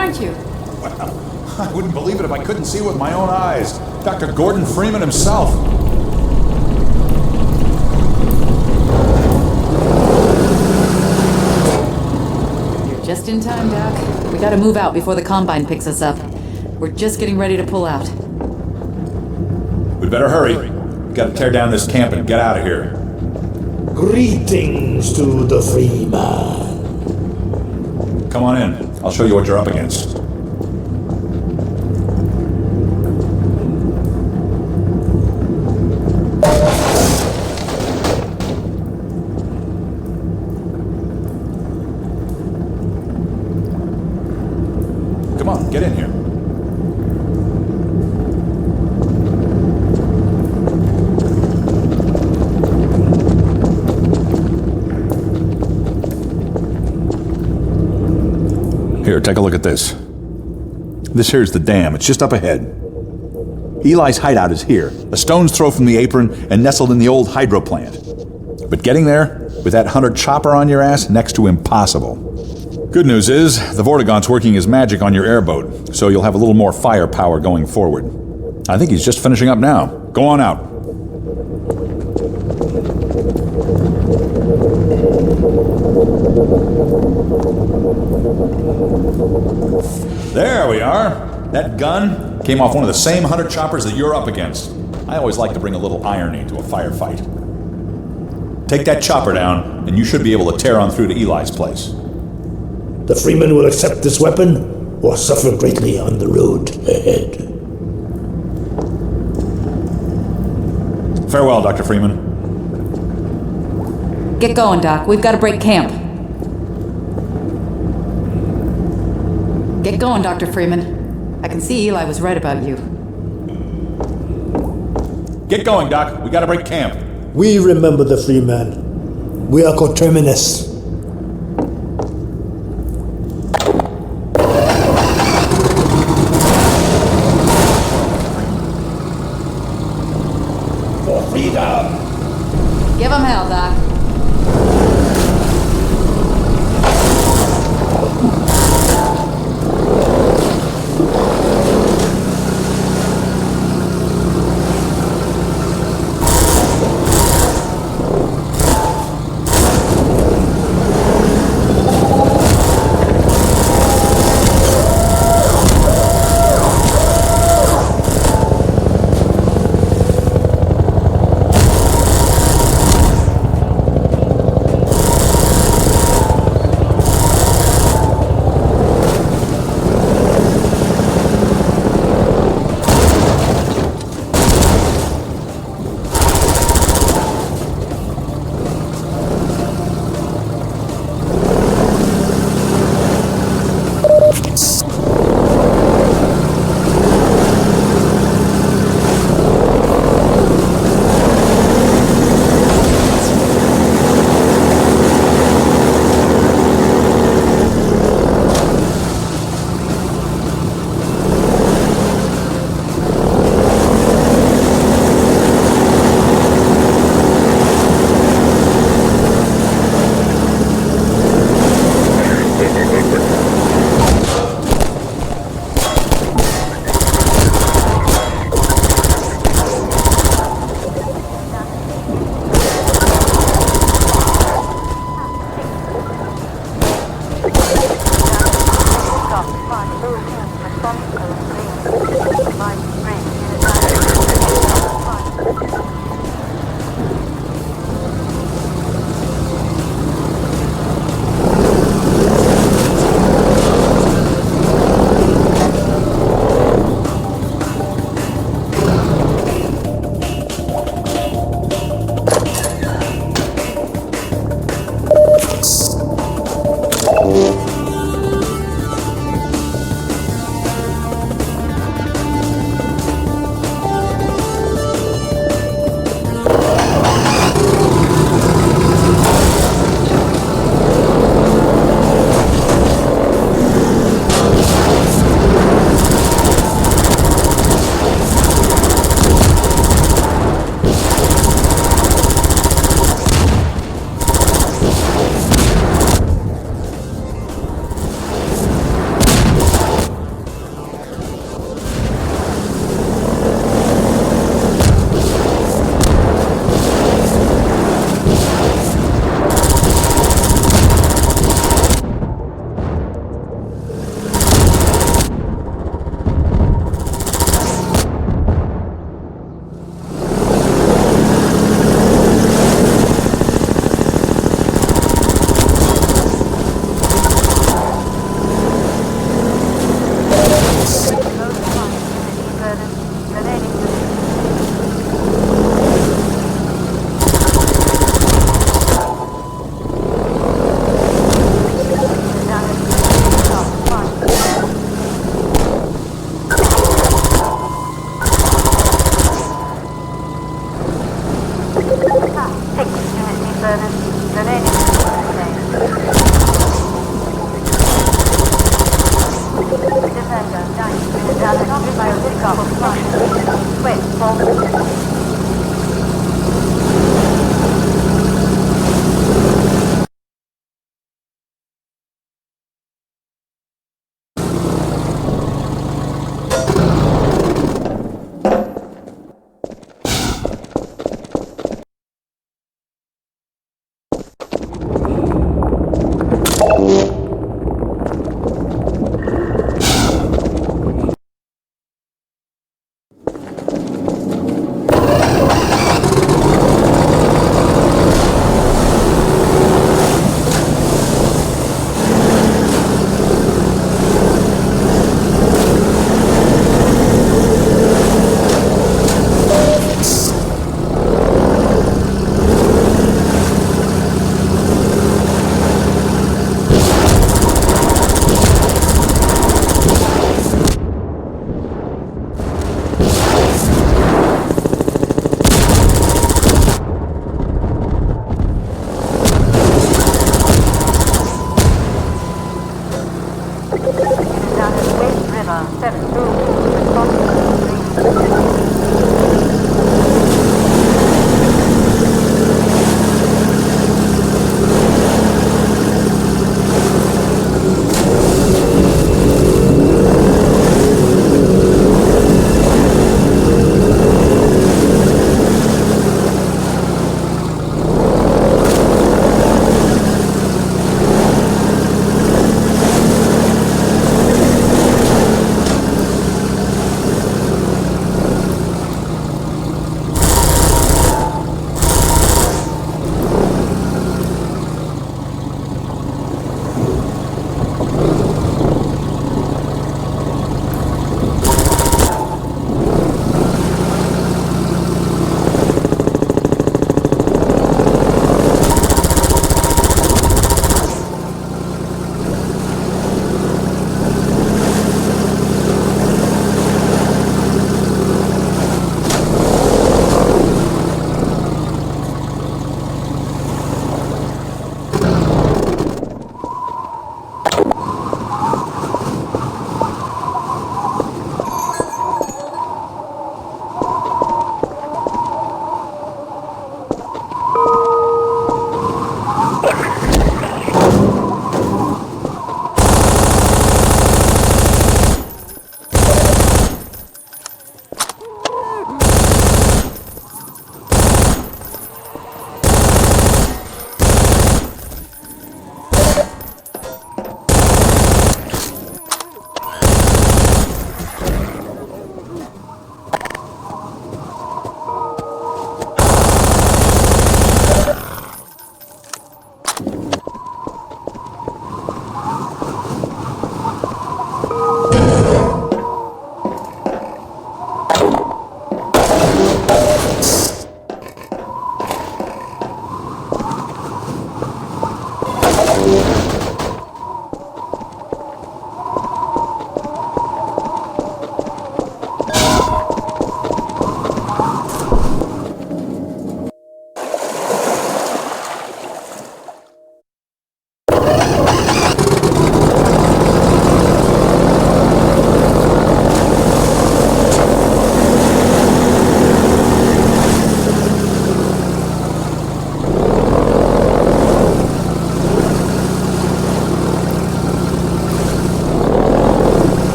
aren't you? Well, I wouldn't believe it if I couldn't see it with my own eyes. Dr. Gordon Freeman himself. You're just in time, Doc. We gotta move out before the Combine picks us up. We're just getting ready to pull out. We'd better hurry. We gotta tear down this camp and get out of here. Greetings to the free man. Come on in. I'll show you what you're up against. Come on, get in here. Here, take a look at this. This here's the dam. It's just up ahead. Eli's hideout is here, a stone's throw from the apron and nestled in the old hydro plant. But getting there, with that hunter chopper on your ass, next to impossible. Good news is, the Vortigaunt's working his magic on your airboat, so you'll have a little more firepower going forward. I think he's just finishing up now. Go on out. There we are. That gun came off one of the same hunter choppers that you're up against. I always like to bring a little irony to a firefight. Take that chopper down, and you should be able to tear on through to Eli's place. The freeman will accept this weapon or suffer greatly on the road ahead. Farewell, Dr. Freeman. Get going, Doc. We've got to break camp. Get going, Dr. Freeman. I can see Eli was right about you. Get going, Doc. We gotta break camp. We remember the free man. We are coterminous. For freedom. Give him hell, Doc.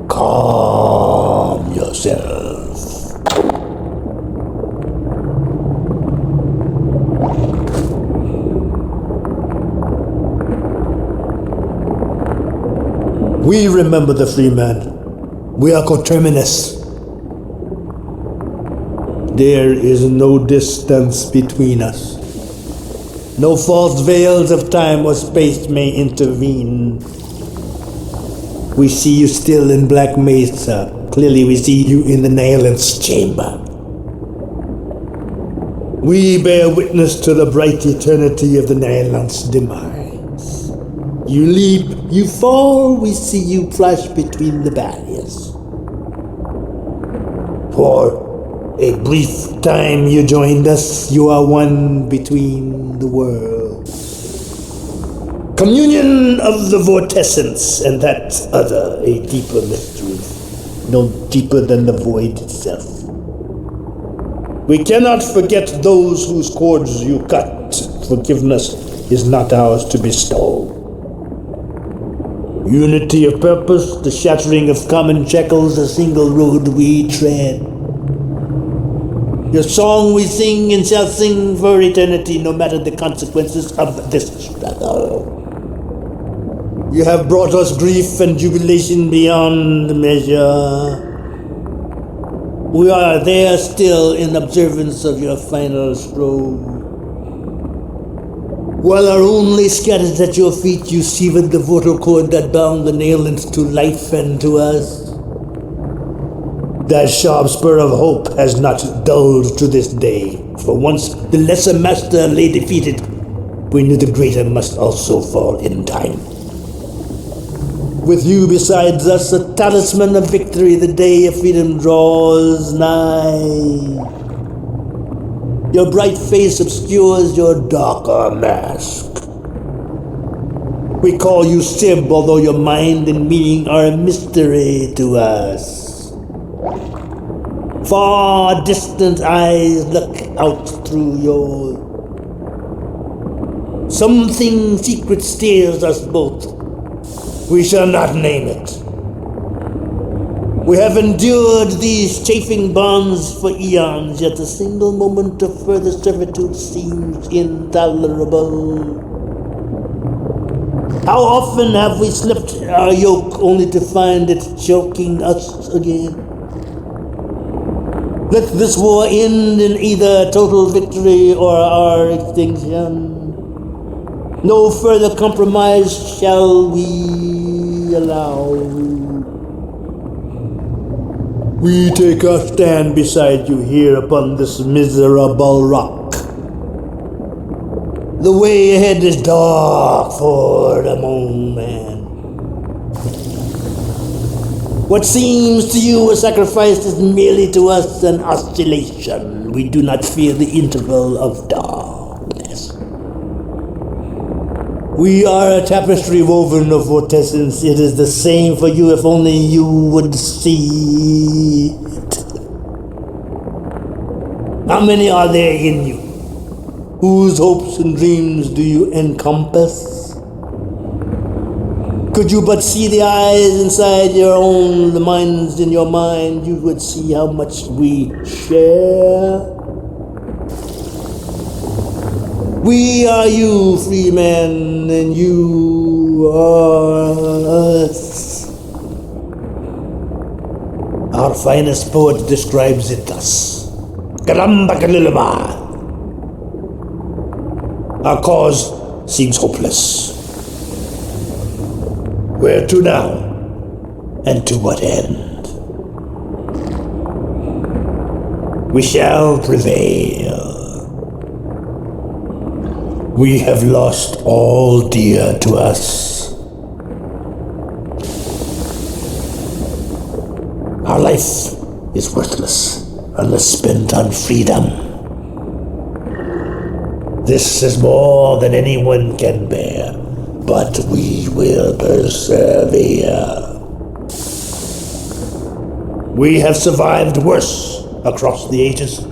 Calm yourself. We remember the Freeman. We are coterminous. There is no distance between us. No false veils of time or space may intervene. We see you still in Black Mesa. Clearly we see you in the Nihilant's chamber. We bear witness to the bright eternity of the Nihilant's demise. You leap, you fall, we see you flash between the barriers. For a brief time you joined us, you are one between the worlds. Communion of the vortessence and that other, a deeper mystery, no deeper than the void itself. We cannot forget those whose cords you cut. Forgiveness is not ours to bestow. Unity of purpose, the shattering of common shackles, a single road we tread. Your song we sing and shall sing for eternity, no matter the consequences of this struggle. You have brought us grief and jubilation beyond measure. We are there still in observance of your final stroke. While our only scattered at your feet, you severed the vortal cord that bound the Nihilants to life and to us. That sharp spur of hope has not dulled to this day, for once the lesser master lay defeated, we knew the greater must also fall in time. With you besides us, a talisman of victory, the day of freedom draws nigh. Your bright face obscures your darker mask. We call you Sib, although your mind and meaning are a mystery to us. Far distant eyes look out through yours. Something secret steers us both. We shall not name it. We have endured these chafing bonds for eons, yet a single moment of further servitude seems intolerable. How often have we slipped our yoke only to find it choking us again? Let this war end in either total victory or our extinction. No further compromise shall we allow. We take our stand beside you here upon this miserable rock. The way ahead is dark for the moment. What seems to you a sacrifice is merely to us an oscillation. We do not fear the interval of darkness. We are a tapestry woven of vortessence. It is the same for you if only you would see it. How many are there in you? Whose hopes and dreams do you encompass? Could you but see the eyes inside your own, the minds in your mind, you would see how much we share. We are you, free men, and you are us. Our finest poet describes it thus. Galambakalilama. Our cause seems hopeless. Where to now? And to what end? We shall prevail. We have lost all dear to us. Our life is worthless unless spent on freedom. This is more than anyone can bear, but we will persevere. We have survived worse across the ages.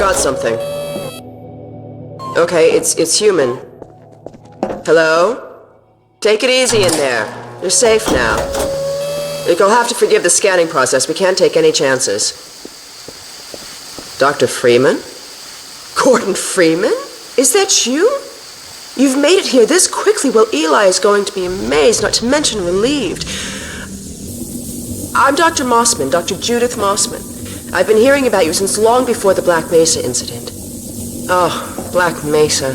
got something. Okay, it's human. Hello? Take it easy in there. You're safe now. You'll have to forgive the scanning process. We can't take any chances. Dr. Freeman? Gordon Freeman? Is that you? You've made it here this quickly. Well, Eli is going to be amazed, not to mention relieved. I'm Dr. Mossman, Dr. Judith Mossman. I've been hearing about you since long before the Black Mesa incident. Oh, Black Mesa.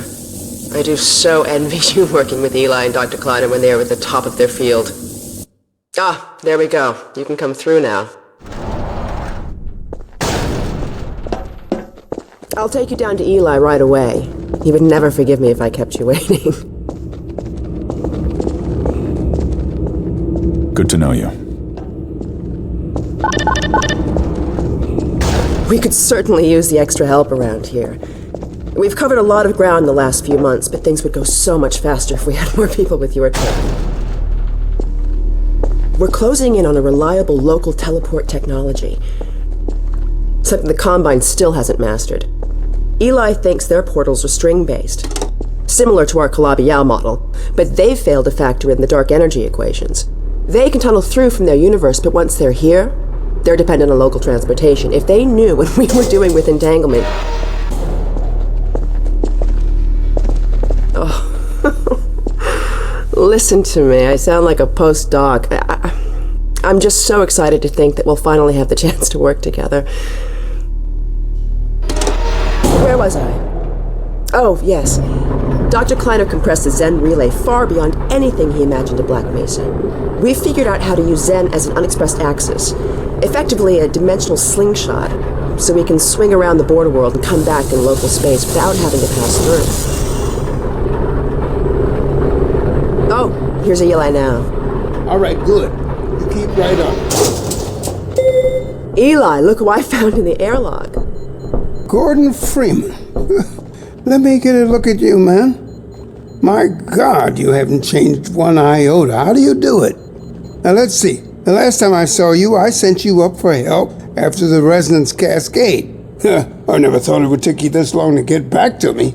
I do so envy you working with Eli and Dr. Kleiner when they were at the top of their field. Ah, there we go. You can come through now. I'll take you down to Eli right away. He would never forgive me if I kept you waiting. Good to know you. We could certainly use the extra help around here. We've covered a lot of ground in the last few months, but things would go so much faster if we had more people with your training. We're closing in on a reliable local teleport technology. Something the Combine still hasn't mastered. Eli thinks their portals are string-based, similar to our Calabi-Yau model, but they've failed to factor in the dark energy equations. They can tunnel through from their universe, but once they're here, they're dependent on local transportation. If they knew what we were doing with entanglement... Oh. Listen to me, I sound like a postdoc. I'm just so excited to think that we'll finally have the chance to work together. Where was I? Oh, yes. Dr. Kleiner compressed the Zen relay far beyond anything he imagined at Black Mesa. We figured out how to use Zen as an unexpressed axis, effectively a dimensional slingshot, so we can swing around the border world and come back in local space without having to pass through. Oh, here's Eli now. All right, good. You keep right on. Eli, look who I found in the airlock. Gordon Freeman. Let me get a look at you, man. My God, you haven't changed one iota. How do you do it? Now, let's see. The last time I saw you, I sent you up for help after the resonance cascade. I never thought it would take you this long to get back to me.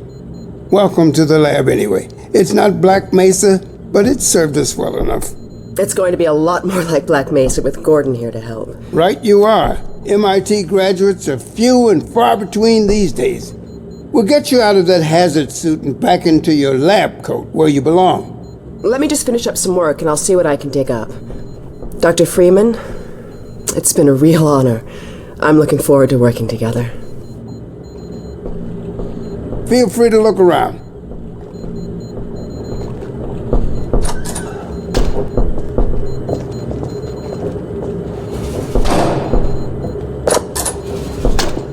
Welcome to the lab, anyway. It's not Black Mesa, but it served us well enough. It's going to be a lot more like Black Mesa with Gordon here to help. Right you are. MIT graduates are few and far between these days. We'll get you out of that hazard suit and back into your lab coat where you belong. Let me just finish up some work and I'll see what I can dig up. Dr. Freeman, it's been a real honor. I'm looking forward to working together. Feel free to look around.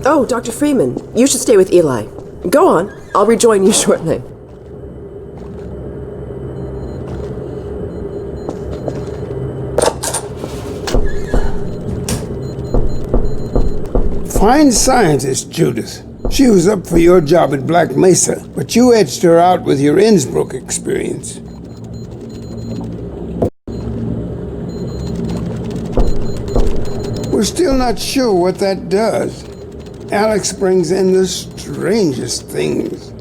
Oh, Dr. Freeman, you should stay with Eli. Go on, I'll rejoin you shortly. Fine scientist, Judith. She was up for your job at Black Mesa, but you edged her out with your Innsbruck experience. We're still not sure what that does. Alyx brings in the strangest things.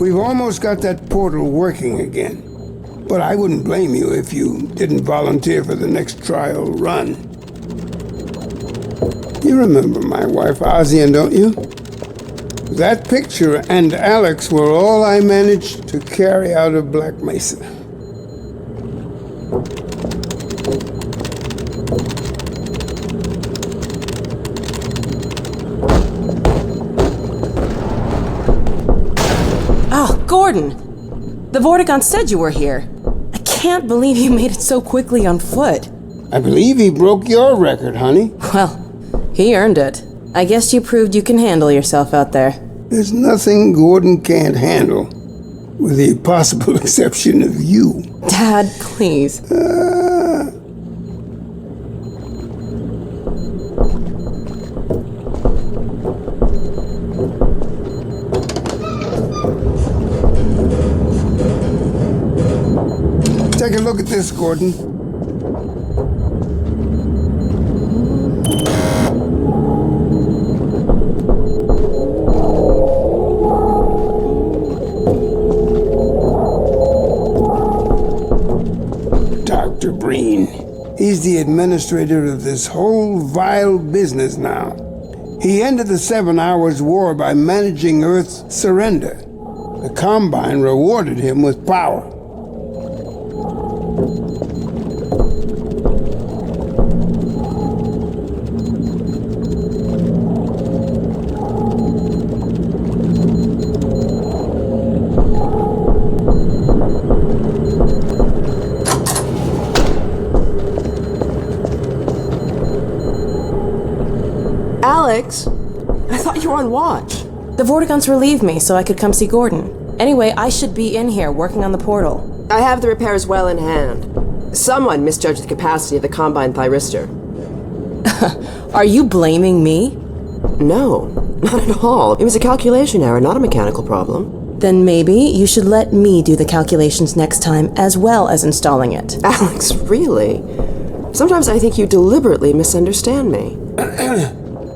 We've almost got that portal working again, but I wouldn't blame you if you didn't volunteer for the next trial run. You remember my wife Ozian, don't you? That picture and Alyx were all I managed to carry out of Black Mesa. Oh, Gordon! The Vortigaunt said you were here. I can't believe you made it so quickly on foot. I believe he broke your record, honey. Well, he earned it. I guess you proved you can handle yourself out there. There's nothing Gordon can't handle, with the possible exception of you. Dad, please. Take a look at this, Gordon. the administrator of this whole vile business now. He ended the 7 Hours War by managing Earth's surrender. The Combine rewarded him with power. Alyx, I thought you were on watch. The Vortigaunts relieved me so I could come see Gordon. Anyway, I should be in here working on the portal. I have the repairs well in hand. Someone misjudged the capacity of the Combine thyristor. Are you blaming me? No, not at all. It was a calculation error, not a mechanical problem. Then maybe you should let me do the calculations next time as well as installing it. Alyx, really? Sometimes I think you deliberately misunderstand me.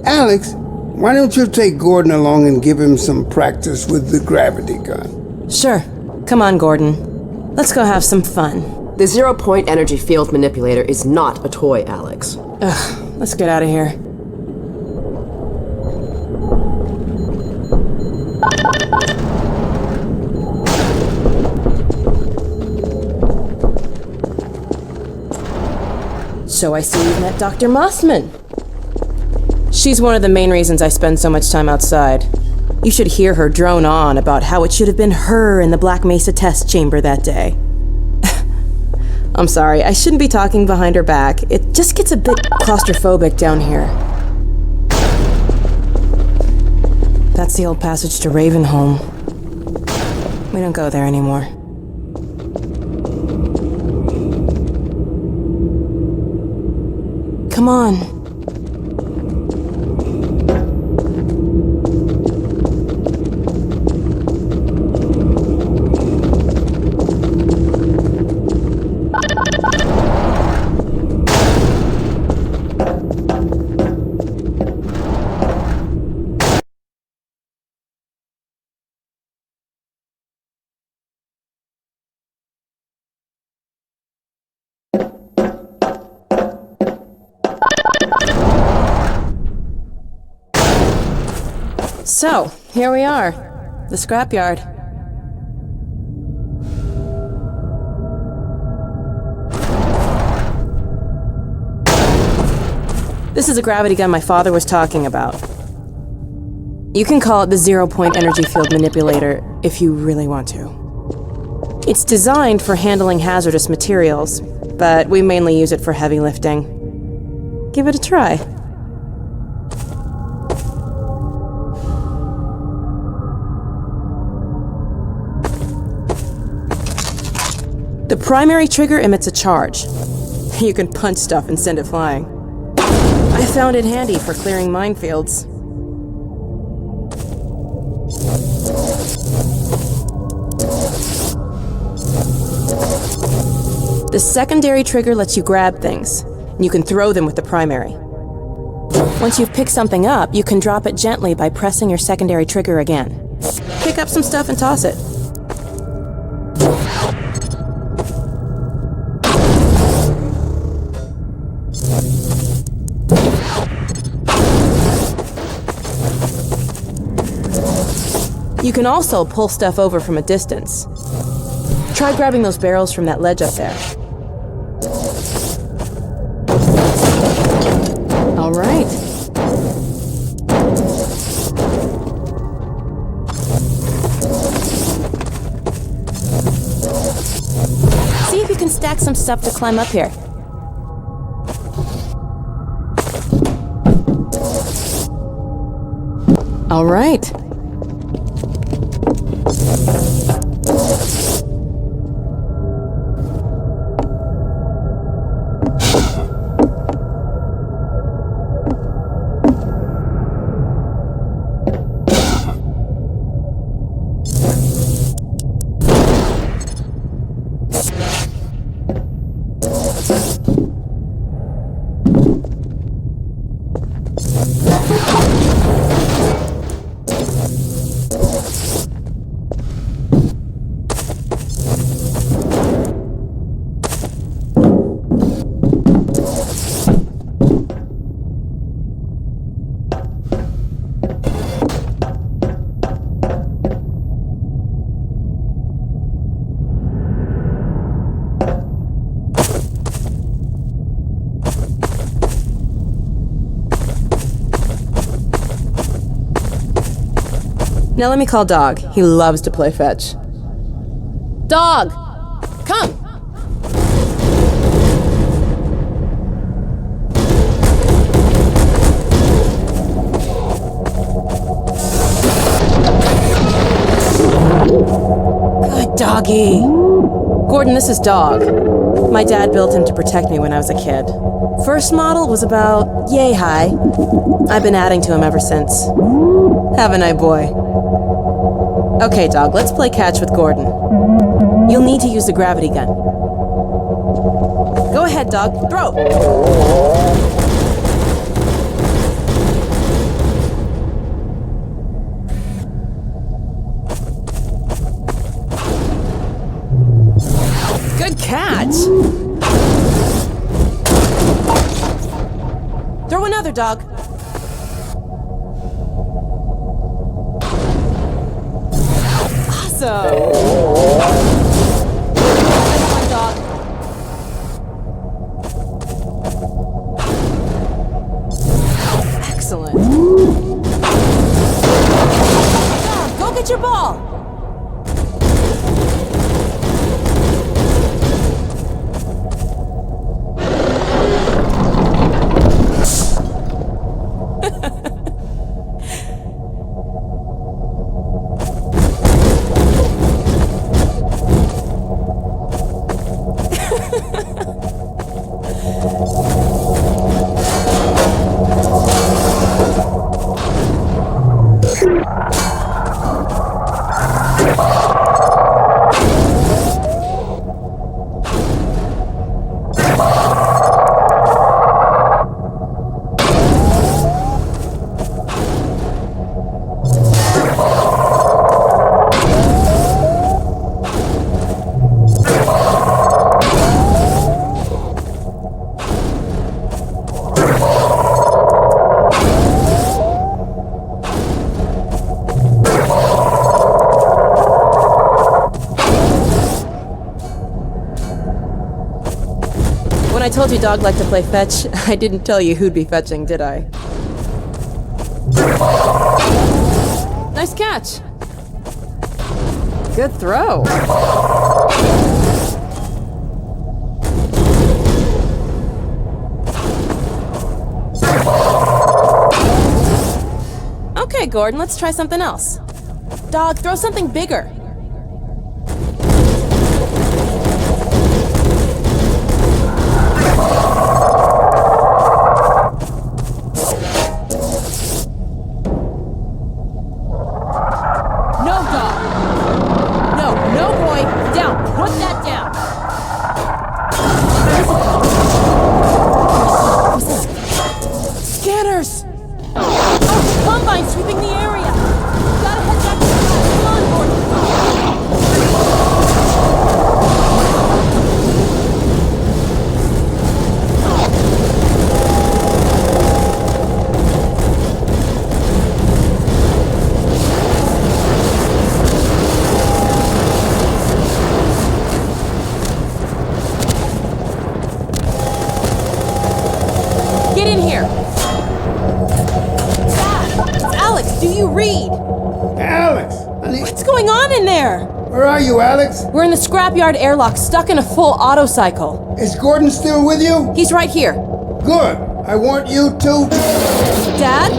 Alyx, why don't you take Gordon along and give him some practice with the gravity gun? Sure. Come on, Gordon. Let's go have some fun. The zero-point energy field manipulator is not a toy, Alyx. Ugh, let's get out of here. So I see you've met Dr. Mossman. She's one of the main reasons I spend so much time outside. You should hear her drone on about how it should have been her in the Black Mesa test chamber that day. I'm sorry, I shouldn't be talking behind her back. It just gets a bit claustrophobic down here. That's the old passage to Ravenholm. We don't go there anymore. Come on. So, here we are. The scrapyard. This is a gravity gun my father was talking about. You can call it the zero-point energy field manipulator if you really want to. It's designed for handling hazardous materials, but we mainly use it for heavy lifting. Give it a try. The primary trigger emits a charge. You can punch stuff and send it flying. I found it handy for clearing minefields. The secondary trigger lets you grab things. You can throw them with the primary. Once you've picked something up, you can drop it gently by pressing your secondary trigger again. Pick up some stuff and toss it. You can also pull stuff over from a distance. Try grabbing those barrels from that ledge up there. All right. See if you can stack some stuff to climb up here. All right. Now let me call Dog. He loves to play fetch. Dog! Come! Good doggy. Gordon, this is Dog. My dad built him to protect me when I was a kid. First model was about yay high. I've been adding to him ever since. Haven't I, boy? Okay, Dog, let's play catch with Gordon. You'll need to use the gravity gun. Go ahead, Dog. Throw! Good catch! Throw another, Dog. Awesome! Nice one, Dog. Excellent. Dog, go get your ball! When I told you Dog liked to play fetch, I didn't tell you who'd be fetching, did I? Nice catch! Good throw! Okay, Gordon, let's try something else. Dog, throw something bigger. Get in here! Dad, it's Alyx. Do you read? Alyx! Honey, What's going on in there? where are you, Alyx? We're in the scrapyard airlock, stuck in a full auto cycle. Is Gordon still with you? He's right here. Good. I want you to Dad?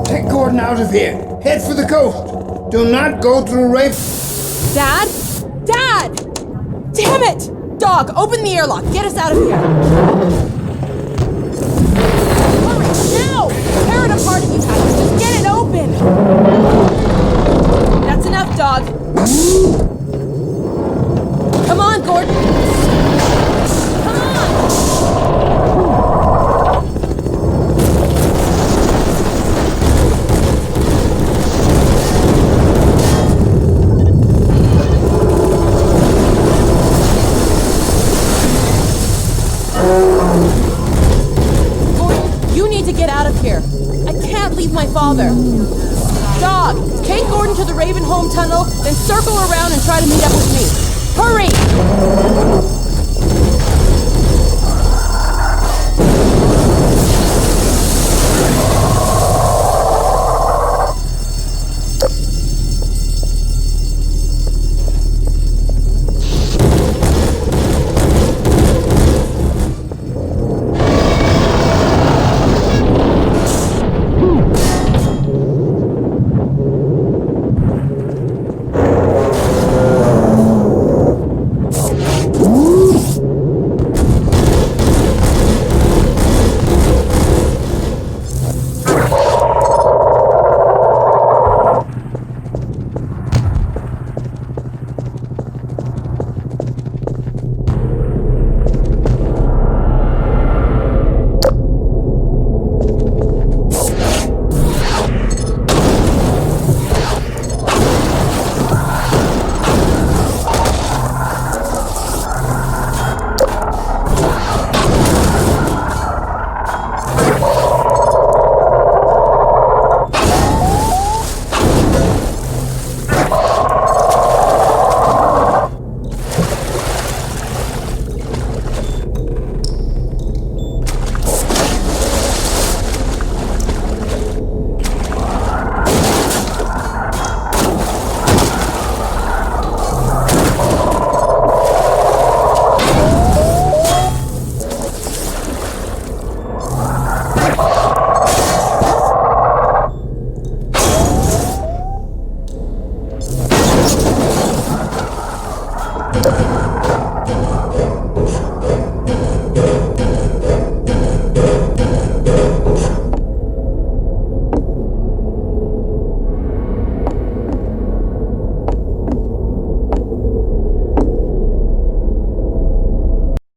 take Gordon out of here. Head for the coast. Do not go through rape. Dad? Dad! Damn it! Dog, open the airlock. Get us out of here. Hurry, now! Tear it apart if you have to. Just get it open. That's enough, Dog. Come on, Gordon. Come on! Gordon, you need to get out of here. I can't leave my father. Dog, take Gordon to the Ravenholm tunnel, then circle around and try to meet up with me. Hurry!